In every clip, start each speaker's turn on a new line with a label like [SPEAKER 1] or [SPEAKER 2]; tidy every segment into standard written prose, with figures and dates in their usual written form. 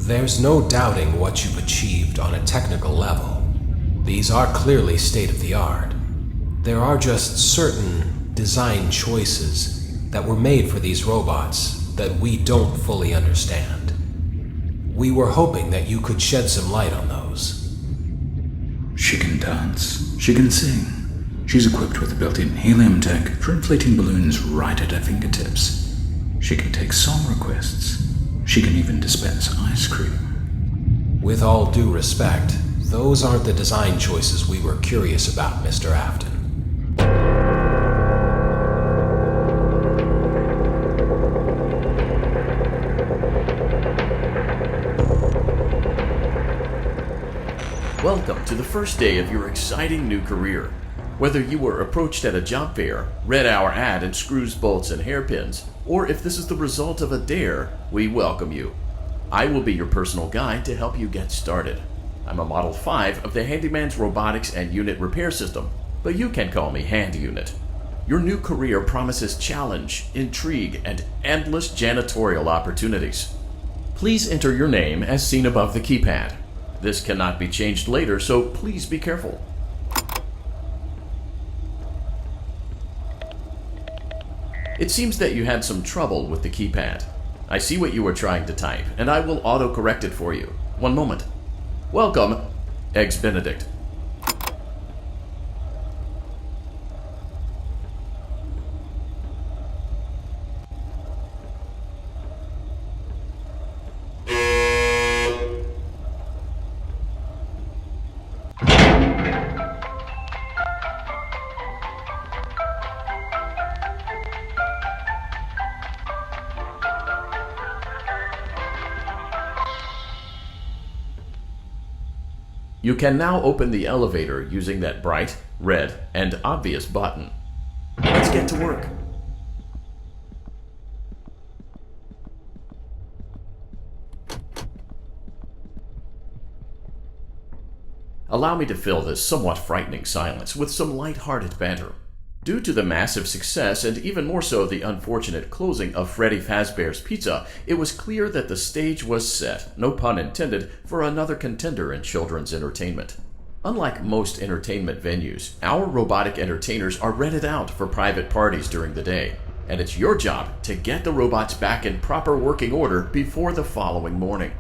[SPEAKER 1] There's no doubting what you've achieved on a technical level. These are clearly state-of-the-art. There are just certain design choices that were made for these robots that we don't fully understand. We were hoping that you could shed some light on those.
[SPEAKER 2] She can dance. She can sing. She's equipped with built-in helium tech for inflating balloons right at her fingertips. She can take song requests. She can even dispense ice cream.
[SPEAKER 1] With all due respect, those aren't the design choices we were curious about, Mr. Afton.
[SPEAKER 3] Welcome to the first day of your exciting new career. Whether you were approached at a job fair, read our ad and screws, bolts, and hairpins, or if this is the result of a dare, we welcome you. I will be your personal guide to help you get started. I'm a Model 5 of the Handyman's Robotics and Unit Repair System, but you can call me Hand Unit. Your new career promises challenge, intrigue, and endless janitorial opportunities. Please enter your name as seen above the keypad. This cannot be changed later, so please be careful. It seems that you had some trouble with the keypad. I see what you were trying to type, and I will auto-correct it for you. One moment. Welcome, Eggs Benedict. You can now open the elevator using that bright, red, and obvious button. Let's get to work. Allow me to fill this somewhat frightening silence with some light-hearted banter. Due to the massive success, and even more so the unfortunate closing of Freddy Fazbear's Pizza, it was clear that the stage was set, no pun intended, for another contender in children's entertainment. Unlike most entertainment venues, our robotic entertainers are rented out for private parties during the day, and it's your job to get the robots back in proper working order before the following morning.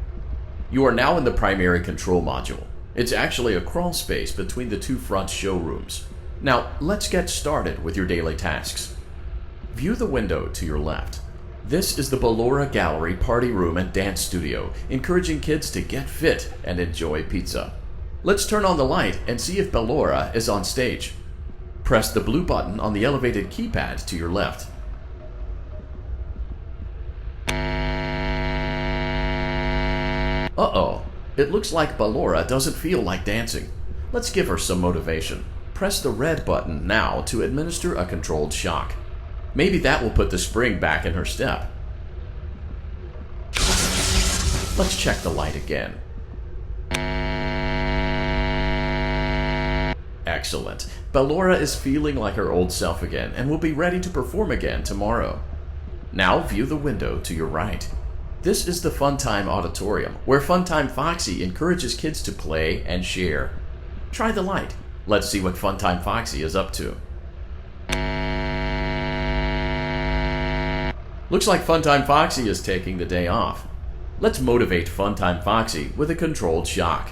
[SPEAKER 3] You are now in the primary control module. It's actually a crawl space between the two front showrooms. Now, let's get started with your daily tasks. View the window to your left. This is the Ballora Gallery Party Room and Dance Studio, encouraging kids to get fit and enjoy pizza. Let's turn on the light and see if Ballora is on stage. Press the blue button on the elevated keypad to your left. Uh-oh, it looks like Ballora doesn't feel like dancing. Let's give her some motivation. Press the red button now to administer a controlled shock. Maybe that will put the spring back in her step. Let's check the light again. Excellent. Ballora is feeling like her old self again and will be ready to perform again tomorrow. Now view the window to your right. This is the Funtime Auditorium, where Funtime Foxy encourages kids to play and share. Try the light. Let's see what Funtime Foxy is up to. Looks like Funtime Foxy is taking the day off. Let's motivate Funtime Foxy with a controlled shock.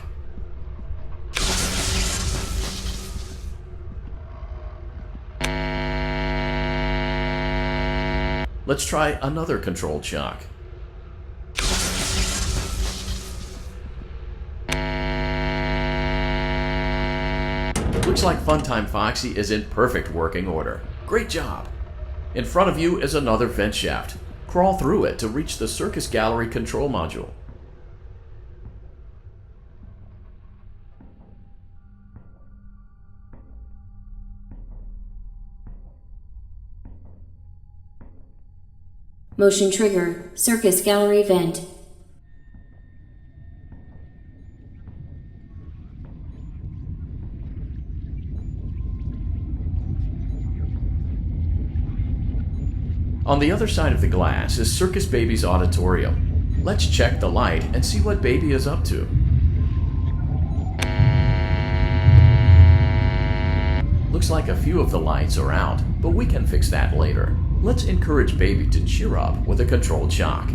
[SPEAKER 3] Let's try another controlled shock. Looks like Funtime Foxy is in perfect working order. Great job! In front of you is another vent shaft. Crawl through it to reach the Circus Gallery control module.
[SPEAKER 4] Motion trigger, Circus Gallery vent.
[SPEAKER 3] On the other side of the glass is Circus Baby's auditorium. Let's check the light and see what Baby is up to. Looks like a few of the lights are out, but we can fix that later. Let's encourage Baby to cheer up with a controlled shock.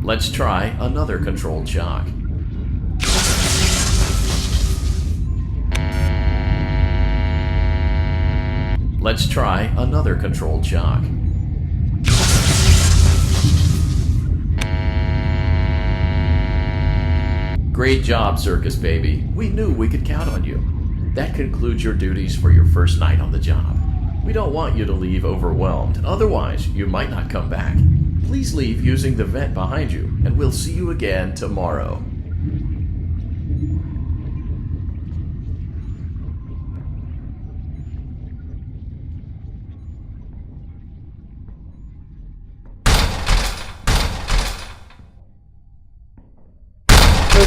[SPEAKER 3] Let's try another controlled shock. Let's try another controlled shock. Great job, Circus Baby. We knew we could count on you. That concludes your duties for your first night on the job. We don't want you to leave overwhelmed, otherwise you might not come back. Please leave using the vent behind you, and we'll see you again tomorrow.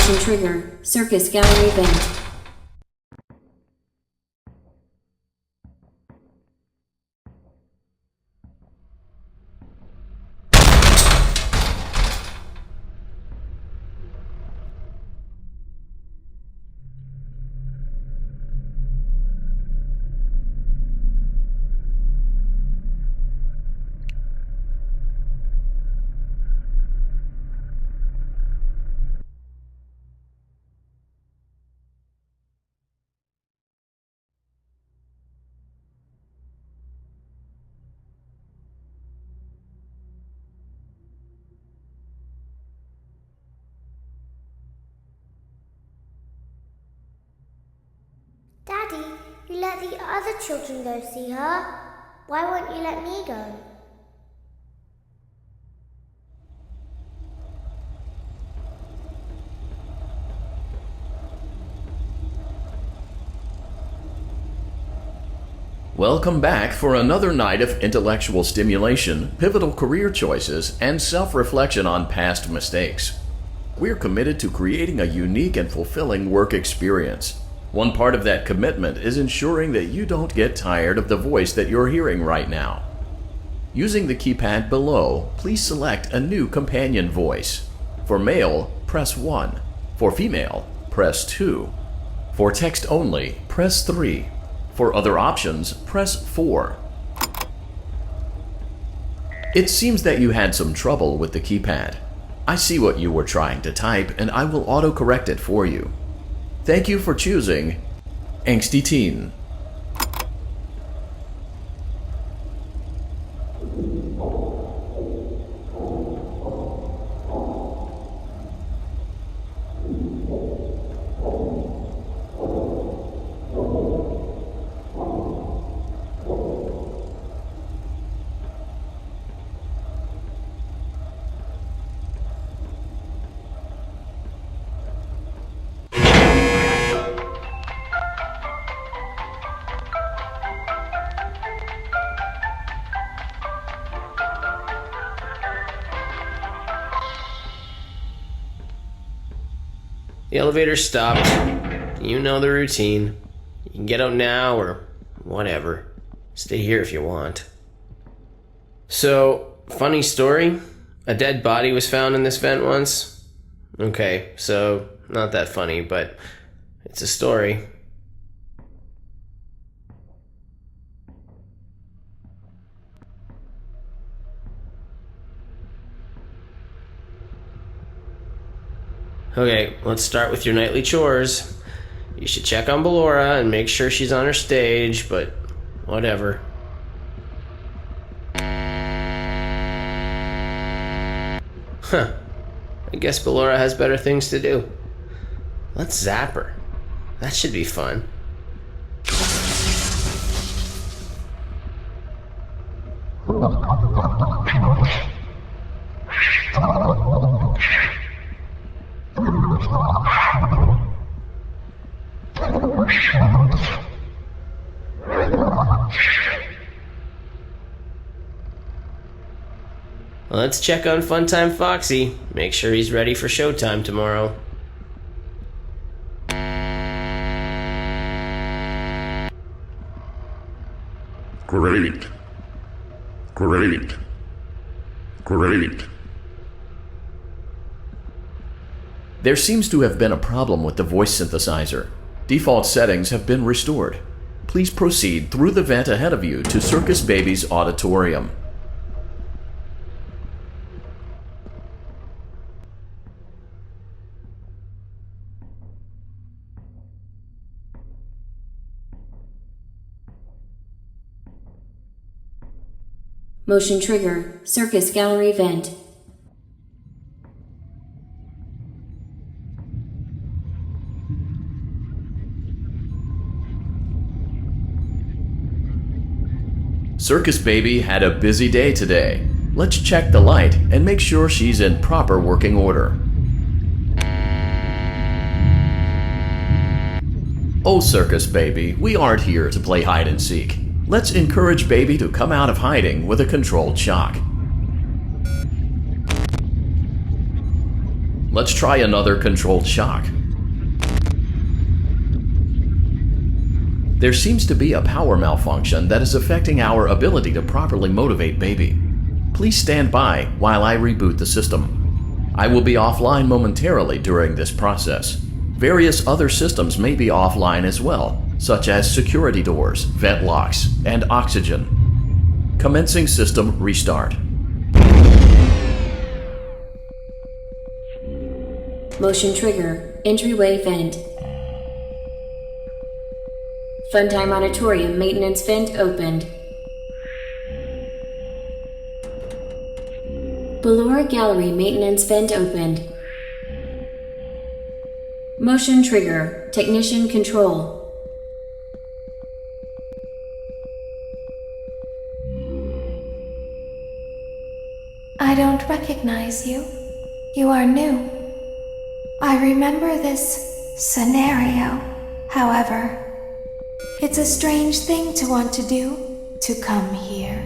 [SPEAKER 4] Motion trigger. Circus gallery vent.
[SPEAKER 5] Daddy, you let the other children go see her. Why won't you let me go?
[SPEAKER 3] Welcome back for another night of intellectual stimulation, pivotal career choices, and self-reflection on past mistakes. We're committed to creating a unique and fulfilling work experience. One part of that commitment is ensuring that you don't get tired of the voice that you're hearing right now. Using the keypad below, please select a new companion voice. For male, press 1. For female, press 2. For text only, press 3. For other options, press 4. It seems that you had some trouble with the keypad. I see what you were trying to type, and I will auto-correct it for you. Thank you for choosing Angsty Teen.
[SPEAKER 6] The elevator stopped. You know the routine. You can get out now or whatever. Stay here if you want. So, funny story. A dead body was found in this vent once. Okay, so not that funny, but it's a story. Okay, let's start with your nightly chores. You should check on Ballora and make sure she's on her stage, but whatever. Huh. I guess Ballora has better things to do. Let's zap her. That should be fun. Let's check on Funtime Foxy. Make sure he's ready for showtime tomorrow.
[SPEAKER 7] Great. Great. Great.
[SPEAKER 3] There seems to have been a problem with the voice synthesizer. Default settings have been restored. Please proceed through the vent ahead of you to Circus Baby's auditorium.
[SPEAKER 4] Motion trigger. Circus gallery vent.
[SPEAKER 3] Circus Baby had a busy day today. Let's check the light and make sure she's in proper working order. Oh, Circus Baby, we aren't here to play hide and seek. Let's encourage Baby to come out of hiding with a controlled shock. Let's try another controlled shock. There seems to be a power malfunction that is affecting our ability to properly motivate Baby. Please stand by while I reboot the system. I will be offline momentarily during this process. Various other systems may be offline as well, such as security doors, vent locks, and oxygen. Commencing system restart.
[SPEAKER 4] Motion trigger. Entryway vent. Funtime Auditorium maintenance vent opened. Ballora Gallery maintenance vent opened. Motion trigger. Technician control.
[SPEAKER 8] I don't recognize you. You are new. I remember this scenario, however. It's a strange thing to want to do, to come here.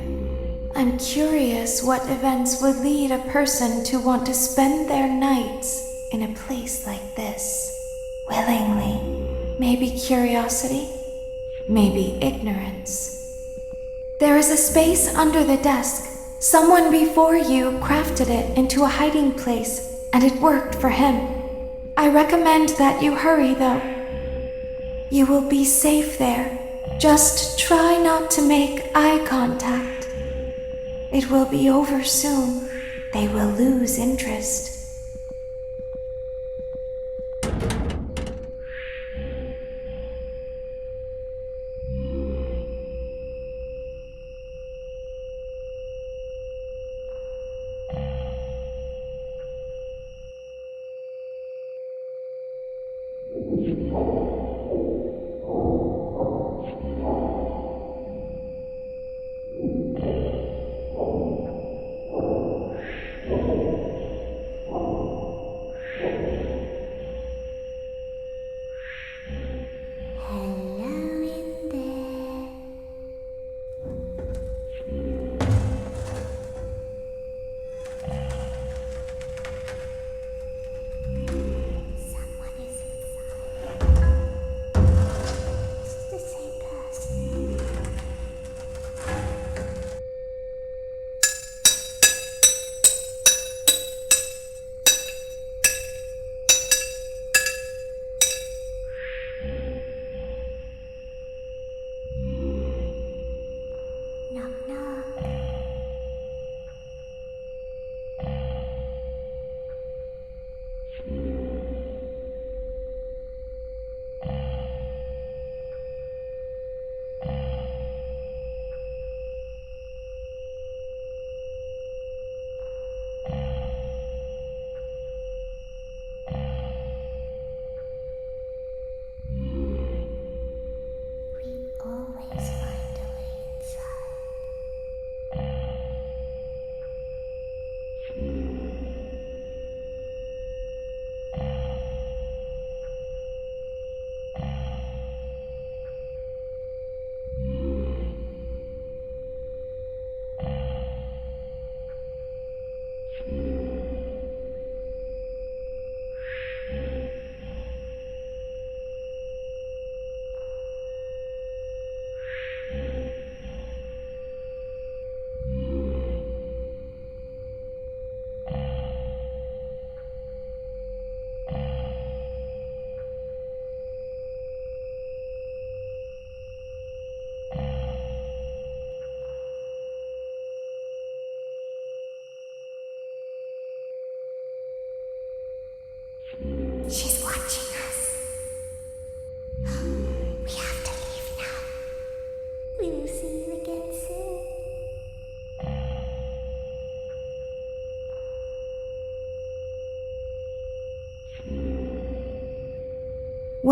[SPEAKER 8] I'm curious what events would lead a person to want to spend their nights in a place like this. Willingly. Maybe curiosity, maybe ignorance. There is a space under the desk. Someone before you crafted it into a hiding place, and it worked for him. I recommend that you hurry, though. You will be safe there. Just try not to make eye contact. It will be over soon. They will lose interest.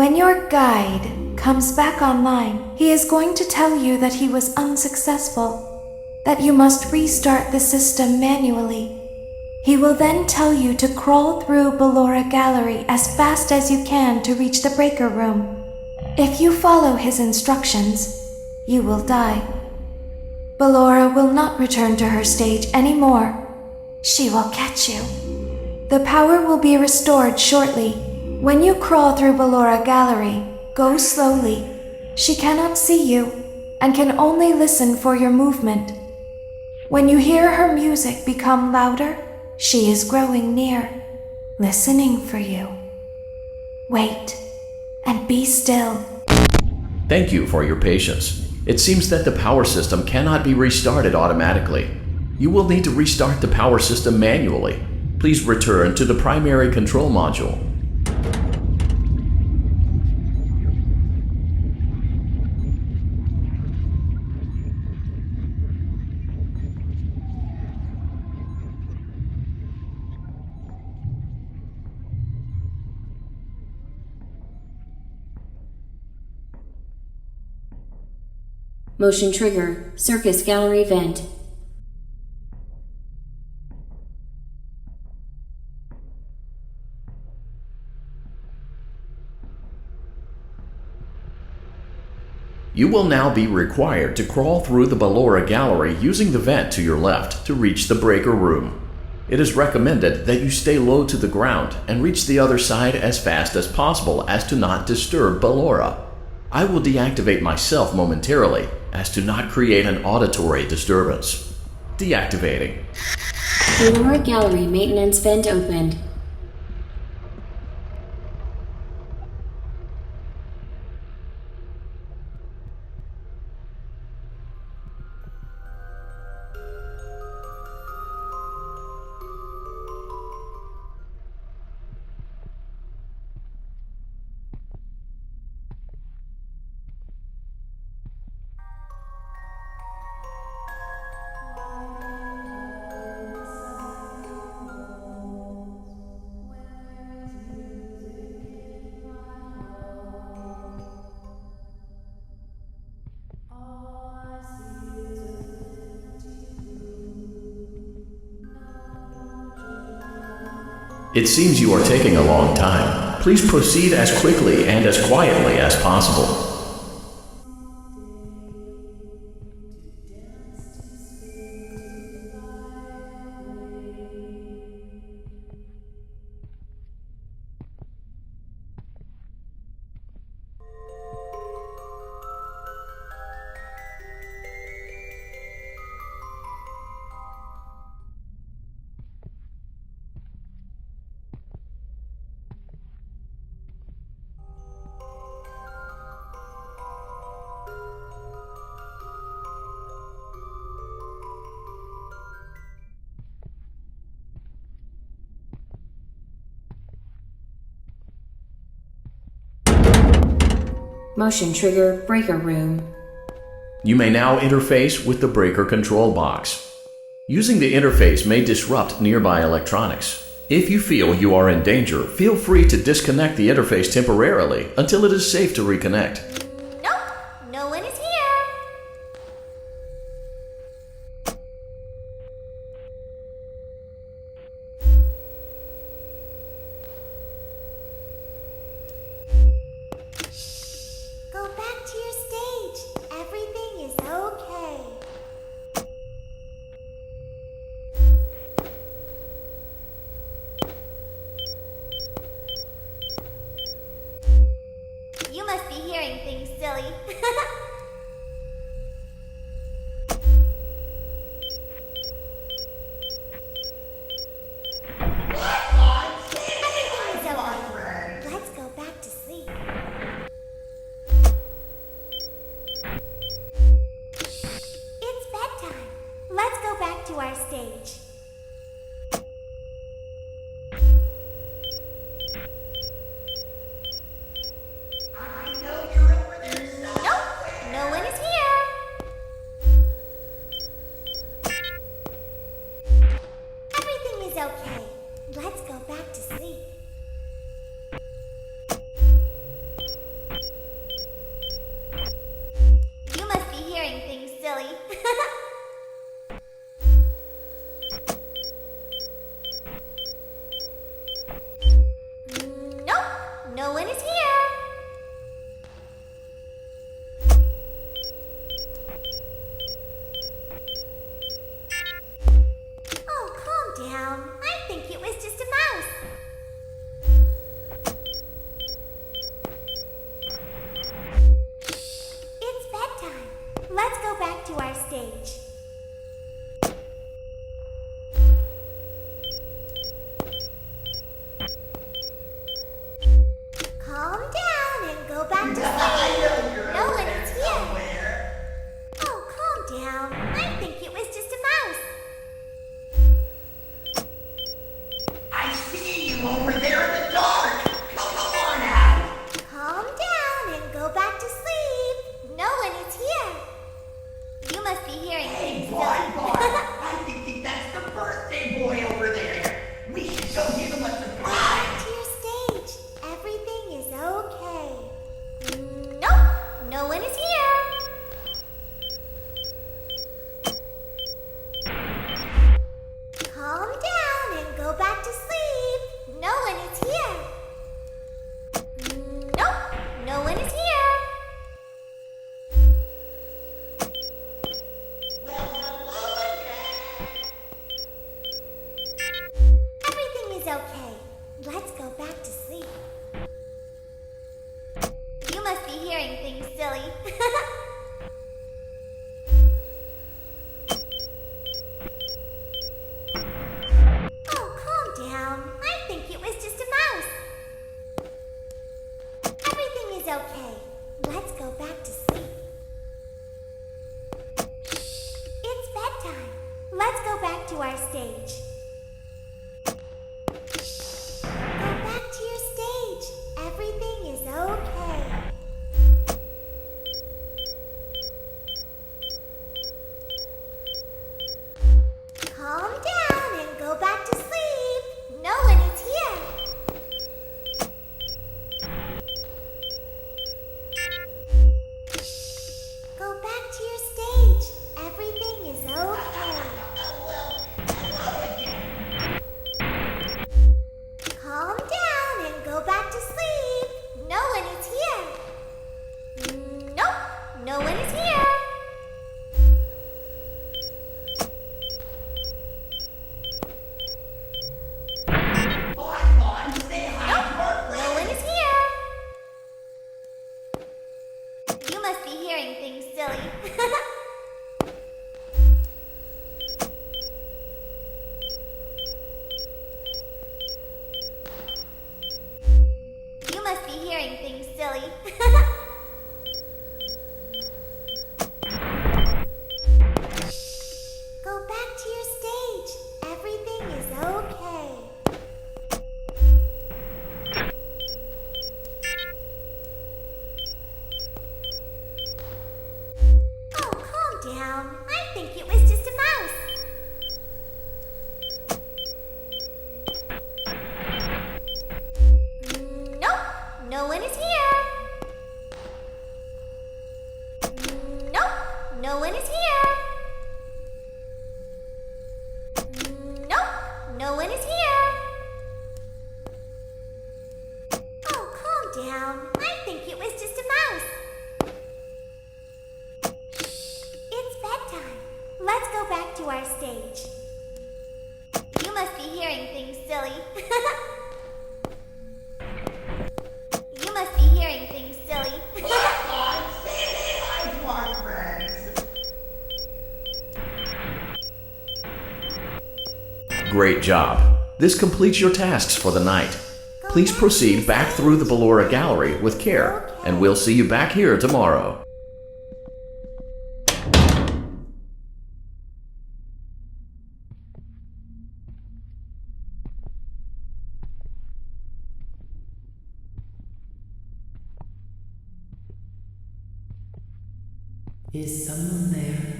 [SPEAKER 8] When your guide comes back online, he is going to tell you that he was unsuccessful, that you must restart the system manually. He will then tell you to crawl through Ballora Gallery as fast as you can to reach the breaker room. If you follow his instructions, you will die. Ballora will not return to her stage anymore. She will catch you. The power will be restored shortly. When you crawl through Ballora Gallery, go slowly. She cannot see you and can only listen for your movement. When you hear her music become louder, she is growing near, listening for you. Wait and be still.
[SPEAKER 3] Thank you for your patience. It seems that the power system cannot be restarted automatically. You will need to restart the power system manually. Please return to the primary control module.
[SPEAKER 4] Motion trigger, circus gallery vent.
[SPEAKER 3] You will now be required to crawl through the Ballora Gallery using the vent to your left to reach the breaker room. It is recommended that you stay low to the ground and reach the other side as fast as possible as to not disturb Ballora. I will deactivate myself momentarily as to not create an auditory disturbance. Deactivating.
[SPEAKER 4] Ballora Gallery maintenance vent opened.
[SPEAKER 3] It seems you are taking a long time. Please proceed as quickly and as quietly as possible.
[SPEAKER 4] Motion trigger, breaker room.
[SPEAKER 3] You may now interface with the breaker control box. Using the interface may disrupt nearby electronics. If you feel you are in danger, feel free to disconnect the interface temporarily until it is safe to reconnect.
[SPEAKER 5] Nope, no one is here. Go back to your stage. Everything is okay. You must be hearing things, silly. Let's go back to sleep. It's bedtime. Let's go back to our stage. Nope, stage. Calm down and go back to sleep. No one is here. Oh, calm down. I think it was just a mouse.
[SPEAKER 9] I see you over there in the dark. Come on now.
[SPEAKER 5] Calm down and go back to sleep. No one is here. You must be hearing things.
[SPEAKER 9] Boy, I think that's the birthday boy over there. We should go give him a
[SPEAKER 5] Go
[SPEAKER 9] surprise.
[SPEAKER 5] back to your stage. Everything is okay. Nope, no one is here. Calm down and go back to sleep. No one is here. Nope, no one is here.
[SPEAKER 9] Well, hello again.
[SPEAKER 5] Everything is okay. Let's go back to sleep. You must be hearing things, silly. Oh, calm down. I think it was just a mouse. Everything is okay. Let's go back to sleep. It's bedtime. Let's go back to our stage. Go back to your stage. Everything is okay. Calm down and go back to sleep. No one is here. Go back to your stage. Everything is okay. Calm down and go back to sleep. No one is here. Nope, no one is here.
[SPEAKER 9] Say hi to our friend.
[SPEAKER 5] No one is here. You must be hearing things, silly. You must be hearing things, silly. Go back to your stage. Everything is okay. Oh, calm down. I think it was just a mouse. Nope, no one is here. Nope, no one is here. Nope, no one is here. Oh, calm down. I think it was just a mouse. It's bedtime. Let's go back to our stage. You must be hearing things, silly. You must be hearing things, silly.
[SPEAKER 9] Say hi to our friends.
[SPEAKER 3] Great job. This completes your tasks for the night. Please proceed back through the Ballora Gallery with care, and we'll see you back here tomorrow.
[SPEAKER 10] Is someone there?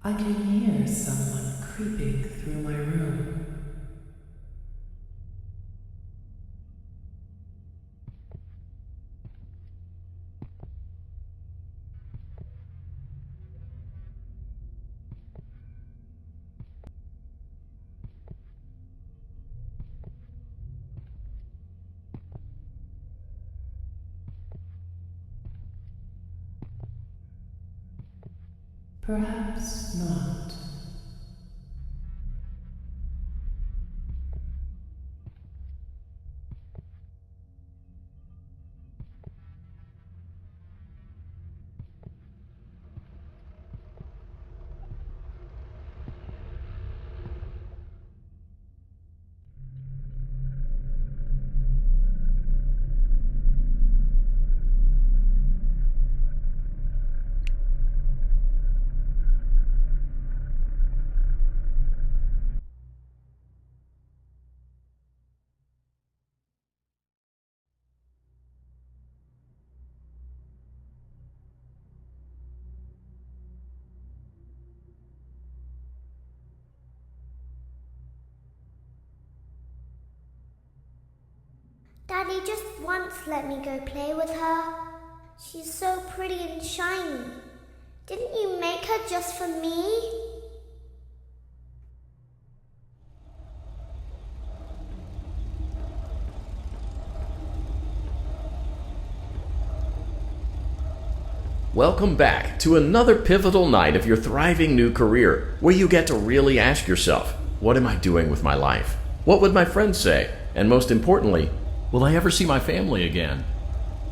[SPEAKER 10] I can hear someone creeping through my room. Perhaps not.
[SPEAKER 5] Daddy just once let me go play with her. She's so pretty and shiny. Didn't you make her just for me?
[SPEAKER 3] Welcome back to another pivotal night of your thriving new career, where you get to really ask yourself, what am I doing with my life? What would my friends say? And most importantly, will I ever see my family again?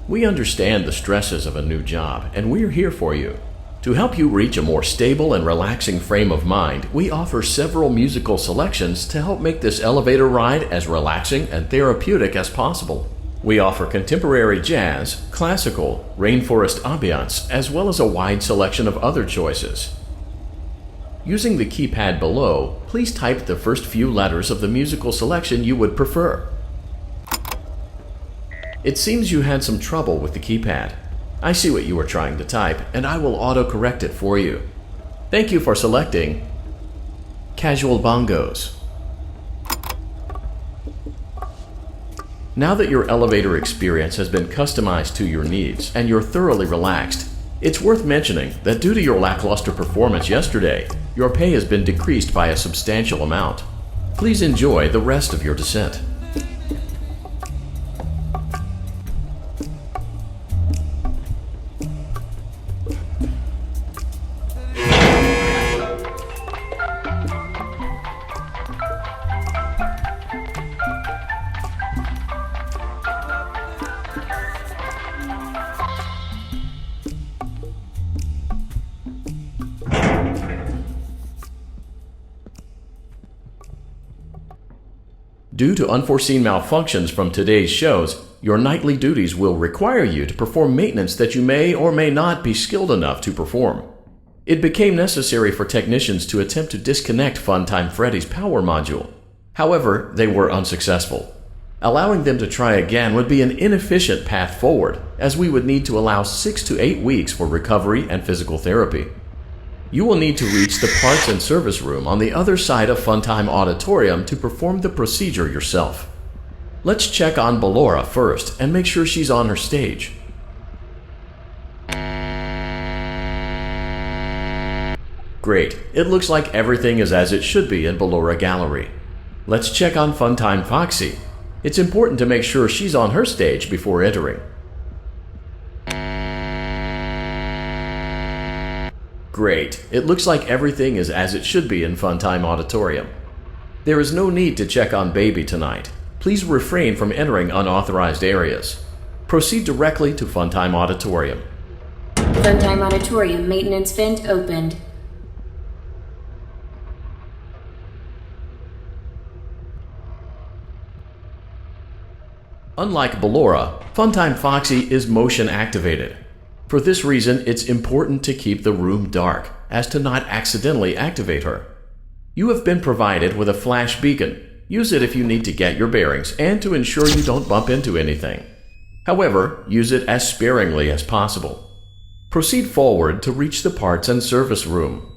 [SPEAKER 3] We understand the stresses of a new job, and we're here for you. To help you reach a more stable and relaxing frame of mind, we offer several musical selections to help make this elevator ride as relaxing and therapeutic as possible. We offer contemporary jazz, classical, rainforest ambiance, as well as a wide selection of other choices. Using the keypad below, please type the first few letters of the musical selection you would prefer. It seems you had some trouble with the keypad. I see what you were trying to type, and I will auto-correct it for you. Thank you for selecting Casual Bongos. Now that your elevator experience has been customized to your needs and you're thoroughly relaxed, it's worth mentioning that due to your lackluster performance yesterday, your pay has been decreased by a substantial amount. Please enjoy the rest of your descent. Due to unforeseen malfunctions from today's shows, your nightly duties will require you to perform maintenance that you may or may not be skilled enough to perform. It became necessary for technicians to attempt to disconnect Funtime Freddy's power module. However, they were unsuccessful. Allowing them to try again would be an inefficient path forward, as we would need to allow 6 to 8 weeks for recovery and physical therapy. You will need to reach the parts and service room on the other side of Funtime Auditorium to perform the procedure yourself. Let's check on Ballora first and make sure she's on her stage. Great, it looks like everything is as it should be in Ballora Gallery. Let's check on Funtime Foxy. It's important to make sure she's on her stage before entering. Great. It looks like everything is as it should be in Funtime Auditorium. There is no need to check on Baby tonight. Please refrain from entering unauthorized areas. Proceed directly to Funtime Auditorium.
[SPEAKER 4] Funtime Auditorium maintenance vent opened.
[SPEAKER 3] Unlike Ballora, Funtime Foxy is motion activated. For this reason, it's important to keep the room dark, as to not accidentally activate her. You have been provided with a flash beacon. Use it if you need to get your bearings and to ensure you don't bump into anything. However, use it as sparingly as possible. Proceed forward to reach the parts and service room.